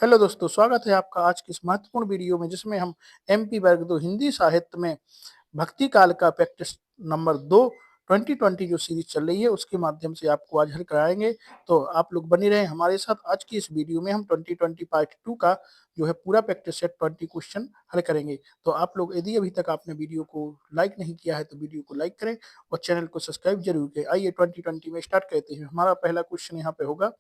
Hello दोस्तों, स्वागत है आपका आज की इस महत्वपूर्ण वीडियो में जिसमें हम एमपी वर्ग 2 हिंदी साहित्य में भक्ति काल का प्रैक्टिस नंबर 2 2020 जो सीरीज चल रही है उसके माध्यम से आपको आज हल कराएंगे। तो आप लोग बने रहें हमारे साथ। आज की इस वीडियो में हम 2020 पार्ट 2 का जो है पूरा प्रैक्टिस सेट 20 क्वेश्चन हल करेंगे। तो आप लोग यदि अभी तक आपने वीडियो को लाइक नहीं किया है तो वीडियो को लाइक करें और चैनल को सब्सक्राइब जरूर करें। आइए 2020 में स्टार्ट करते हैं। हमारा पहला क्वेश्चन यहाँ पे होगा।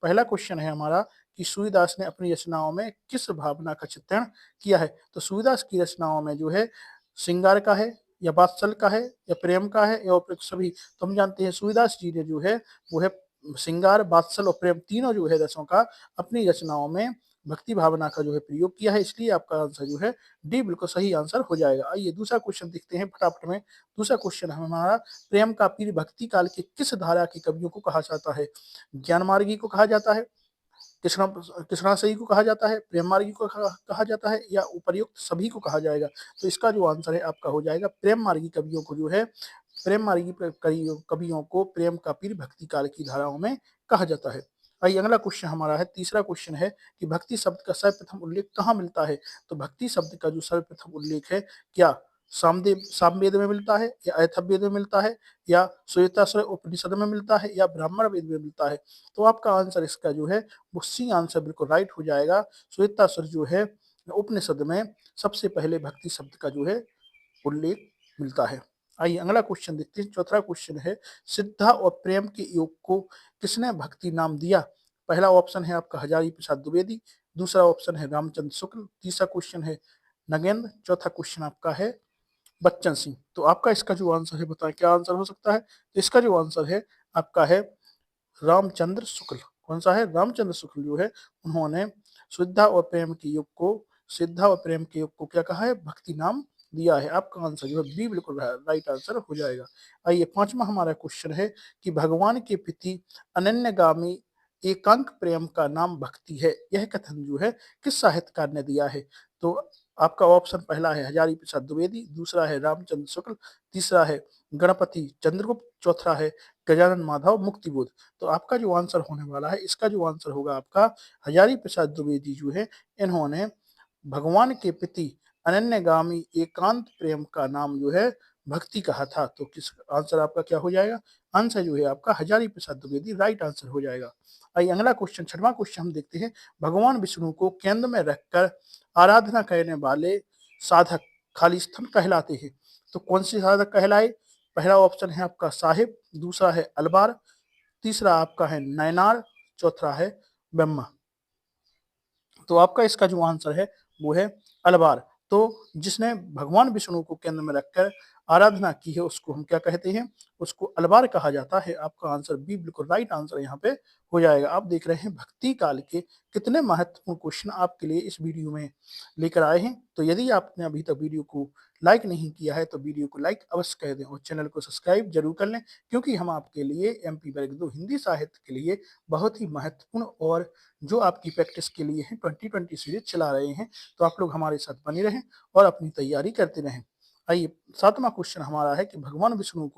पहला क्वेश्चन है हमारा कि सूर्यदास ने अपनी रचनाओं में किस भावना का चित्रण किया है। तो सूर्यदास की रचनाओं में जो है श्रृंगार का है या वात्सल्य का है या प्रेम का है या उपयुक्त सभी। तो हम जानते हैं सूर्यदास जी ने जो है वो है श्रृंगार, वात्सल्य और प्रेम तीनों जो है रसों का अपनी रचनाओं में भक्ति भावना का जो है प्रयोग किया है, इसलिए आपका आंसर जो है डी बिल्कुल सही आंसर हो जाएगा। आइए दूसरा क्वेश्चन देखते हैं फटाफट में। दूसरा क्वेश्चन हमारा, प्रेम का पीर भक्ति काल के किस धारा के कवियों को कहा जाता है। ज्ञान मार्गी को कहा जाता है, कृष्णा कृष्णाश्रयी को कहा जाता है, प्रेम मार्गी को कहा जाता है या उपर्युक्त सभी को कहा जाएगा। तो इसका जो आंसर है आपका हो जाएगा प्रेम मार्गी कवियों को जो है प्रेम मार्गी कवियों को प्रेम का पीर भक्ति काल की धाराओं में कहा जाता है। आइए अगला क्वेश्चन हमारा है, तीसरा क्वेश्चन है कि भक्ति शब्द का सर्वप्रथम उल्लेख कहाँ मिलता है। तो भक्ति शब्द का जो सर्वप्रथम उल्लेख है क्या सामवेद में मिलता है या अथर्ववेद में मिलता है या श्वेताश्वतर उपनिषद में मिलता है या ब्राह्मण वेद में मिलता है। तो आपका आंसर इसका जो है वो सी आंसर बिल्कुल राइट हो जाएगा। श्वेताश्वतर जो है उपनिषद में सबसे पहले भक्ति शब्द का जो है उल्लेख मिलता है। आइए अगला क्वेश्चन देखते हैं। चौथा क्वेश्चन है, श्रद्धा और प्रेम के योग को किसने भक्ति नाम दिया। पहला ऑप्शन है आपका हजारी प्रसाद द्विवेदी, दूसरा ऑप्शन है रामचंद्र शुक्ल, तीसरा क्वेश्चन है नगेंद्र, चौथा क्वेश्चन आपका है बच्चन सिंह। तो आपका इसका जो आंसर है बताएं क्या आंसर हो सकता है। तो इसका जो आंसर है आपका है रामचंद्र शुक्ल। कौन सा है? रामचंद्र शुक्ल जो है उन्होंने श्रद्धा और प्रेम के योग को क्या कहा है? भक्ति नाम दिया है। आपका आंसर जो है बी बिल्कुल राइट आंसर हो जाएगा। आइए पांचवा हमारा क्वेश्चन है कि भगवान के प्रति अनन्यगामी एकांक प्रेम का नाम भक्ति है, यह कथन जो है किस साहित्यकार ने दिया है। तो आपका ऑप्शन पहला है हजारी प्रसाद द्विवेदी, दूसरा है रामचंद्र शुक्ल, तीसरा है गणपति चंद्रगुप्त, चौथा है गजानन माधव मुक्तिबोध। तो आपका जो आंसर होने वाला है इसका जो आंसर होगा आपका हजारी प्रसाद द्विवेदी जो है इन्होंने भगवान के प्रति अनन्यगामी एकांत प्रेम का नाम जो है भक्ति कहा था। तो किस आंसर आपका क्या हो जाएगा? आंसर जो है आपका हजारी प्रसाद द्विवेदी राइट आंसर हो जाएगा। आइए अगला क्वेश्चन, छठवां क्वेश्चन हम देखते हैं। भगवान विष्णु को केंद्र में रखकर आराधना करने वाले साधक खालिस्थन कहलाते हैं। तो कौन से साधक कहलाए? पहला ऑप्शन है आपका साहिब, दूसरा है अलबार, तीसरा आपका है नयनार, चौथा है ब्रह्मा। तो आपका इसका जो आंसर है वो है अलबार। तो जिसने भगवान विष्णु को केंद्र में रखकर आराधना की है उसको हम क्या कहते हैं? उसको अलबार कहा जाता है। आपका आंसर बी बिल्कुल राइट आंसर यहाँ पे हो जाएगा। आप देख रहे हैं भक्ति काल के कितने महत्वपूर्ण क्वेश्चन आपके लिए इस वीडियो में लेकर आए हैं। तो यदि आपने अभी तक वीडियो को लाइक नहीं किया है तो वीडियो को लाइक अवश्य कर दें और चैनल को सब्सक्राइब जरूर कर लें, क्योंकि हम आपके लिए एमपी वर्ग 2 हिंदी साहित्य के लिए बहुत ही महत्वपूर्ण और जो आपकी प्रैक्टिस के लिए है 2020 सीरीज चला रहे हैं। तो आप लोग हमारे साथ बने रहें और अपनी तैयारी करते रहें। आइए सातवां क्वेश्चन हमारा है कि भगवान शिव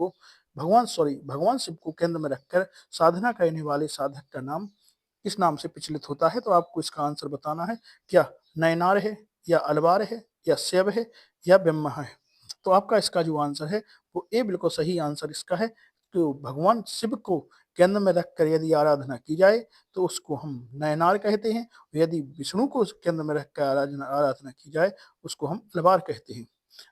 को केंद्र में रखकर साधना करने वाले साधक का नाम किस नाम से प्रचलित होता है। तो आपको इसका आंसर बताना है। क्या नयनार है या अलवार है या शिव है या ब्रह्मा है। तो आपका इसका जो आंसर है वो ए बिल्कुल सही आंसर इसका है। तो भगवान शिव को केंद्र में रखकर यदि आराधना की जाए तो उसको हम नयनार कहते हैं, यदि विष्णु को केंद्र में रखकर आराधना की जाए उसको हम अलवार कहते हैं।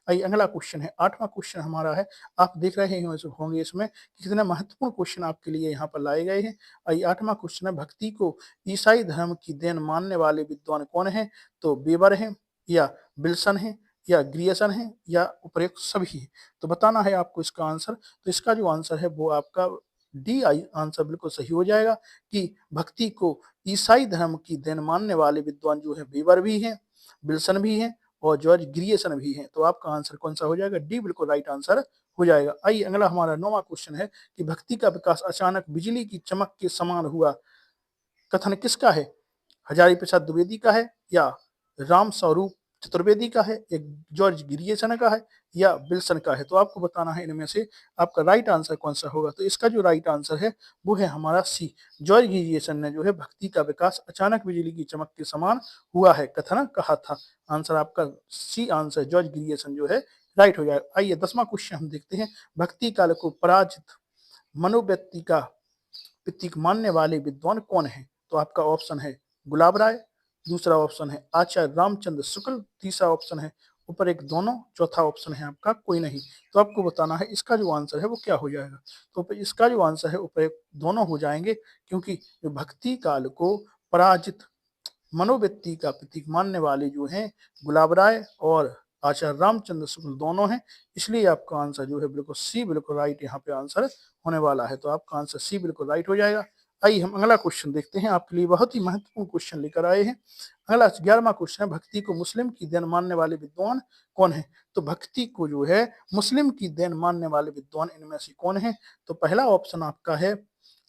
आइए अगला क्वेश्चन है, आठवां क्वेश्चन हमारा है। आप देख रहे होंगे इसमें कितने महत्वपूर्ण क्वेश्चन आपके लिए यहाँ पर लाए गए हैं। आइए आठवां क्वेश्चन है, भक्ति को ईसाई धर्म की देन मानने वाले विद्वान कौन है। तो बेबर है या विल्सन है या ग्रियसन है या उपयुक्त सभी है। तो बताना है आपको इसका आंसर। तो इसका जो आंसर है वो आपका डी आई आंसर बिल्कुल सही हो जाएगा कि भक्ति को ईसाई धर्म की देन मानने वाले विद्वान जो है बेबर भी हैं, विल्सन भी हैं और जॉर्ज ग्रियसन भी हैं। तो आपका आंसर कौन सा हो जाएगा? डी बिल्कुल राइट आंसर हो जाएगा। आइए अगला हमारा 9वां क्वेश्चन है कि भक्ति का विकास अचानक बिजली की चमक के समान हुआ, कथन किसका है? हजारी प्रसाद द्विवेदी का है या राम स्वरूप चतुर्वेदी का है, एक जॉर्ज ग्रियर्सन का है या विल्सन का है। तो आपको बताना है इनमें से आपका राइट आंसर कौन सा होगा। तो इसका जो राइट आंसर है वो है हमारा सी। जॉर्ज ग्रियर्सन ने जो है भक्ति का विकास अचानक बिजली की चमक के समान हुआ है कथन कहा था। आंसर आपका सी आंसर जॉर्ज ग्रियर्सन जो है राइट हो जाएगा। आइए 10वां क्वेश्चन हम देखते हैं। भक्ति काल को पराजित मनोव्यक्ति का प्रतीक मानने वाले विद्वान कौन है। तो आपका ऑप्शन है गुलाब राय, दूसरा ऑप्शन है आचार्य रामचंद्र शुक्ल, तीसरा ऑप्शन है ऊपर एक दोनों, चौथा ऑप्शन है आपका कोई नहीं। तो आपको बताना है इसका जो आंसर है वो क्या हो जाएगा। तो इसका जो आंसर है ऊपर एक दोनों हो जाएंगे, क्योंकि भक्ति काल को पराजित मनोवृत्ति का प्रतीक मानने वाले जो हैं गुलाब राय और आचार्य रामचंद्र शुक्ल दोनों हैं, इसलिए आपका आंसर जो है बिल्कुल सी बिल्कुल राइट यहाँ पे आंसर होने वाला है। तो आपका आंसर सी बिल्कुल राइट हो जाएगा। आइए हम अगला क्वेश्चन देखते हैं। आपके लिए बहुत ही महत्वपूर्ण क्वेश्चन लेकर आए हैं। अगला 11वां क्वेश्चन है, भक्ति को मुस्लिम की देन मानने वाले विद्वान कौन है। तो भक्ति को जो है मुस्लिम की देन मानने वाले विद्वान इनमें से कौन है। तो पहला ऑप्शन आपका है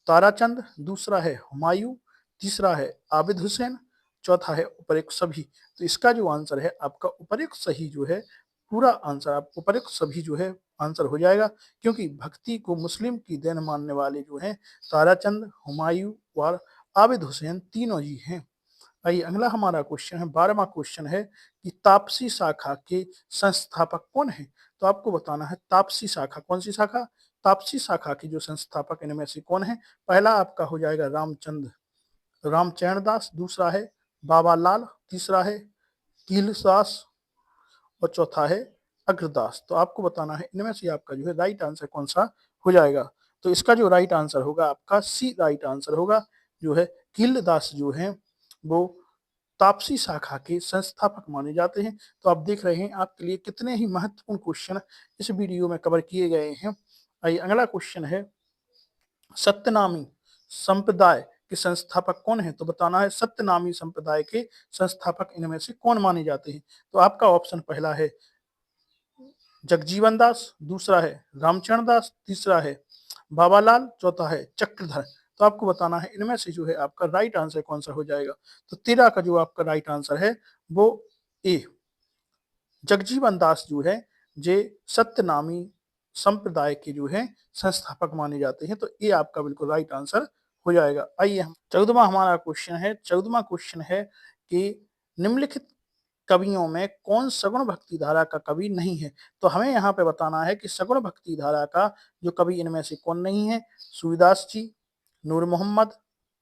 ताराचंद, दूसरा है हुमायूं, तीसरा है आबिद हुसैन, चौथा है उपर्युक्त सभी। तो इसका जो आंसर है आपका उपर्युक्त सही जो है पूरा आंसर आप उपर्युक्त सभी जो है आंसर हो जाएगा, क्योंकि भक्ति को मुस्लिम की देन मानने वाले जो हैं ताराचंद, हुमायूं और आबिद हुसैन तीनों जी हैं। आइए अगला हमारा क्वेश्चन है 12वां क्वेश्चन है कि तापसी शाखा के संस्थापक कौन है। तो आपको बताना है तापसी शाखा कौन सी शाखा। तापसी शाखा के जो संस्थापक इनमें से कौन है। पहला आपका हो जाएगा रामचरण दास, दूसरा है बाबा लाल, तीसरा है कीलदास और चौथा है अग्रदास। तो आपको बताना है इनमें से आपका जो है राइट आंसर कौन सा हो जाएगा। तो इसका जो राइट आंसर होगा आपका सी राइट आंसर होगा, जो है कीलदास जो है वो तापसी शाखा के संस्थापक माने जाते हैं। तो आप देख रहे हैं आपके लिए कितने ही महत्वपूर्ण क्वेश्चन इस वीडियो में कवर किए गए हैं। आइए अगला क्वेश्चन है, सत्यनामी संप्रदाय के संस्थापक कौन है। तो बताना है सत्यनामी संप्रदाय के संस्थापक इनमें से कौन माने जाते हैं। तो आपका ऑप्शन पहला है जगजीवन दास, दूसरा है रामचरण दास, तीसरा है बाबालाल, चौथा है चक्रधर। तो आपको बताना है इनमें से जो है आपका राइट आंसर कौन सा हो जाएगा। तो 13 का जो आपका राइट आंसर है वो ए जगजीवन दास जो है जे सत्यनामी संप्रदाय के जो है संस्थापक माने जाते हैं। तो ये आपका बिल्कुल राइट आंसर हो जाएगा। आइए हम 14वां हमारा क्वेश्चन है। 14वां क्वेश्चन है कि निम्नलिखित कवियों में कौन सगुण भक्ति धारा का कवि नहीं है। तो हमें यहाँ पे बताना है कि सगुण भक्ति धारा का जो कवि इनमें से कौन नहीं है। सूरदास जी, नूर मोहम्मद,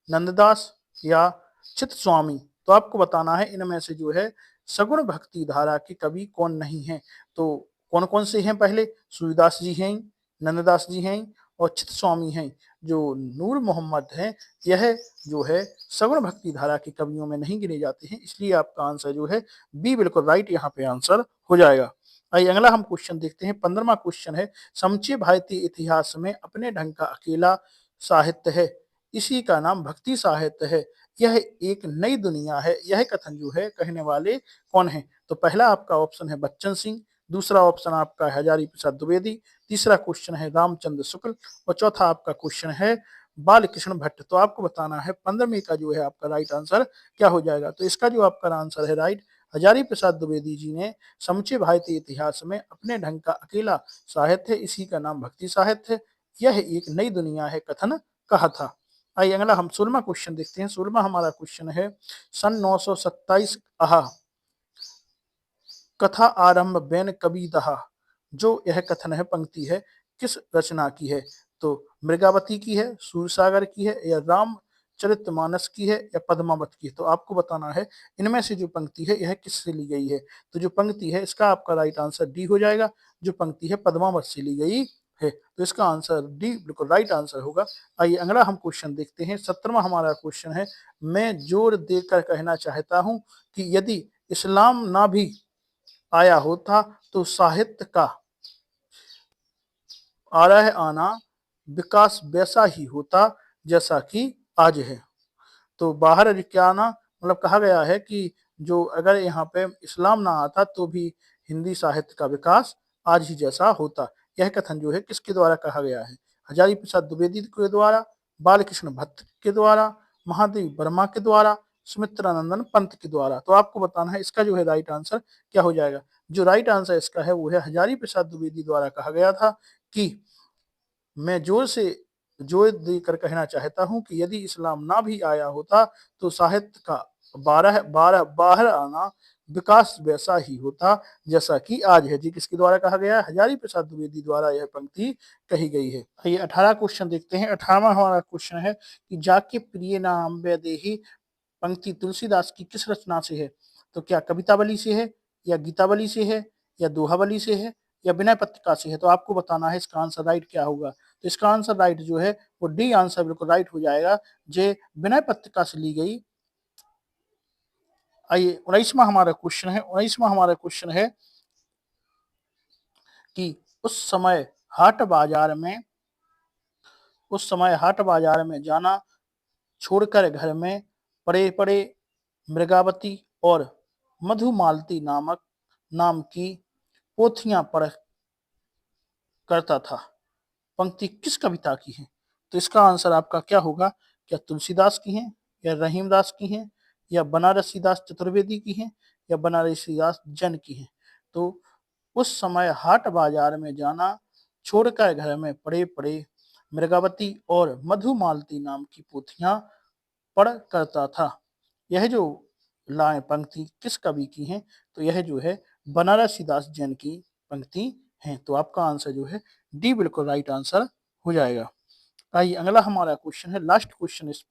नंददास या चित स्वामी। तो आपको बताना है इनमें से जो है सगुण भक्ति धारा के कवि कौन नहीं है। तो कौन कौन से हैं। पहले सूरदास जी हैं, नंददास जी हैं और चित स्वामी हैं। जो नूर मोहम्मद हैं यह जो है सगुण भक्ति धारा के कवियों में नहीं गिने जाते हैं, इसलिए आपका आंसर जो है बी बिल्कुल राइट यहाँ पे आंसर हो जाएगा। आइए अगला हम क्वेश्चन देखते हैं। 15वां क्वेश्चन है, समूचे भारतीय इतिहास में अपने ढंग का अकेला साहित्य है, इसी का नाम भक्ति साहित्य है, यह एक नई दुनिया है, यह कथन जो है कहने वाले कौन है। तो पहला आपका ऑप्शन है बच्चन सिंह, दूसरा ऑप्शन आपका है हजारी प्रसाद द्विवेदी, तीसरा क्वेश्चन है रामचंद्र शुक्ल और चौथा आपका क्वेश्चन है बाल कृष्ण भट्ट। तो आपको बताना है 15वीं का जो है आपका राइट आंसर क्या हो जाएगा। तो इसका जो आपका आंसर है राइट, हजारी प्रसाद द्विवेदी जी ने समूचे भारतीय इतिहास में अपने ढंग का अकेला साहित्य, इसी का नाम भक्ति साहित्य, यह एक नई दुनिया है कथन कहा था। आइए अगला हम 16वां क्वेश्चन देखते हैं। 16वां हमारा क्वेश्चन है, सन 927 आहा कथा आरंभ बैन कवि दहा, जो यह कथन है पंक्ति है किस रचना की है। तो मृगावती की है, सूरसागर की है या रामचरितमानस की है या पद्मावत की है। तो आपको बताना है इनमें से जो पंक्ति है यह किससे ली गई है। तो जो पंक्ति है इसका आपका राइट आंसर डी हो जाएगा, जो पंक्ति है पद्मावत से ली गई है। तो इसका आंसर डी बिल्कुल राइट आंसर होगा। आइए अगला हम क्वेश्चन देखते हैं। 17वां हमारा क्वेश्चन है, मैं जोर देकर कहना चाहता हूं कि यदि इस्लाम ना भी आया होता तो साहित्य का आना विकास वैसा ही होता जैसा कि आज है। तो बाहर क्या आना मतलब कहा गया है कि जो अगर यहाँ पे इस्लाम ना आता तो भी हिंदी साहित्य का विकास आज ही जैसा होता। यह कथन जो है किसके द्वारा कहा गया है। हजारी प्रसाद द्विवेदी के द्वारा, बाल कृष्ण भट्ट के द्वारा, महादेव वर्मा के द्वारा सुमित्रानंदन पंत के द्वारा। तो आपको बताना है इसका जो है राइट आंसर क्या हो जाएगा। जो राइट आंसर इसका है वो है हजारी प्रसाद द्विवेदी द्वारा कहा गया था कि मैं जोर देकर कहना चाहता हूं कि यदि इस्लाम ना भी आया होता तो साहित्य का बारह बारह बाहर आना विकास वैसा ही होता जैसा कि आज है। जी किसके द्वारा कहा गया है? हजारी प्रसाद द्विवेदी द्वारा यह पंक्ति कही गई है। आइए 18 क्वेश्चन देखते हैं। 18वां हमारा क्वेश्चन है कि जाके प्रिय नाम वैदेही पंक्ति तुलसीदास की किस रचना से है? तो क्या कवितावली से है, या गीतावली से है, या दोहावली से है, या विनय पत्रिका से है? तो आपको बताना है इसका आंसर राइट क्या होगा। तो इसका आंसर राइट जो है वो डी आंसर बिल्कुल राइट हो जाएगा, जे विनय पत्रिका से ली गई। आइए 19वां हमारा क्वेश्चन है। 19वां हमारा क्वेश्चन है कि उस समय हाट बाजार में जाना छोड़कर घर में पड़े पड़े मृगावती और मधुमालती नाम की पोथियां पढ़ करता था। पंक्ति किस कविता की है? तो इसका आंसर आपका क्या होगा? क्या तुलसीदास की है, या रहीमदास की है, या बनारसीदास चतुर्वेदी की है, या बनारसीदास जैन की है? तो उस समय हाट बाजार में जाना छोड़कर घर में पड़े पड़े मृगावती और मधुमालती नाम की पोथियां पढ़ करता था। यह जो लाइन पंक्ति किस कवि की है? तो यह जो है बनारसीदास जैन की पंक्ति है। तो आपका आंसर जो है डी बिल्कुल राइट आंसर हो जाएगा। आइए अगला हमारा क्वेश्चन है, लास्ट क्वेश्चन इस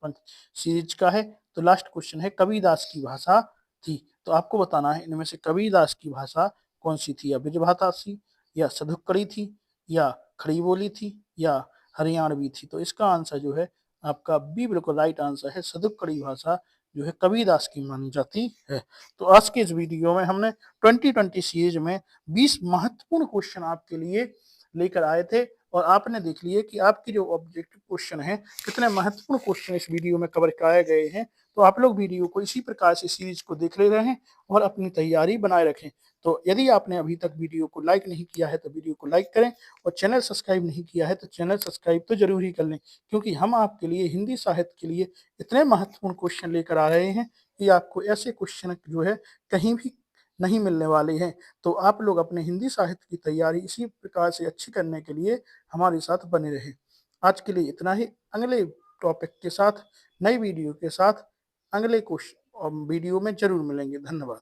सीरीज का है। तो लास्ट क्वेश्चन है कबीरदास की भाषा थी। तो आपको बताना है इनमें से कबीरदास की भाषा कौन सी थी? या ब्रजभाषा थी, या सधुक्कड़ी थी, या खड़ी बोली थी, या हरियाणवी थी? तो इसका आंसर जो है आपका बी बिल्कुल राइट आंसर है। सधुक्कड़ी भाषा जो है कबीरदास की मानी जाती है। तो आज के इस वीडियो में हमने 2020 सीरीज में 20 महत्वपूर्ण क्वेश्चन आपके लिए लेकर आए थे, और आपने देख लिए कि आपके जो ऑब्जेक्टिव क्वेश्चन है कितने महत्वपूर्ण क्वेश्चन इस वीडियो में कवर कराए गए हैं। तो आप लोग वीडियो को इसी प्रकार से सीरीज को देख ले रहे हैं और अपनी तैयारी बनाए रखें। तो यदि आपने अभी तक वीडियो को लाइक नहीं किया है तो वीडियो को लाइक करें, और चैनल सब्सक्राइब नहीं किया है तो चैनल सब्सक्राइब तो जरूर ही कर लें, क्योंकि हम आपके लिए हिंदी साहित्य के लिए इतने महत्वपूर्ण क्वेश्चन लेकर आ रहे हैं कि आपको ऐसे क्वेश्चन जो है कहीं भी नहीं मिलने वाले हैं। तो आप लोग अपने हिंदी साहित्य की तैयारी इसी प्रकार से अच्छी करने के लिए हमारे साथ बने रहे। आज के लिए इतना ही। अगले टॉपिक के साथ, नई वीडियो के साथ अगले क्वेश्चन वीडियो में जरूर मिलेंगे। धन्यवाद।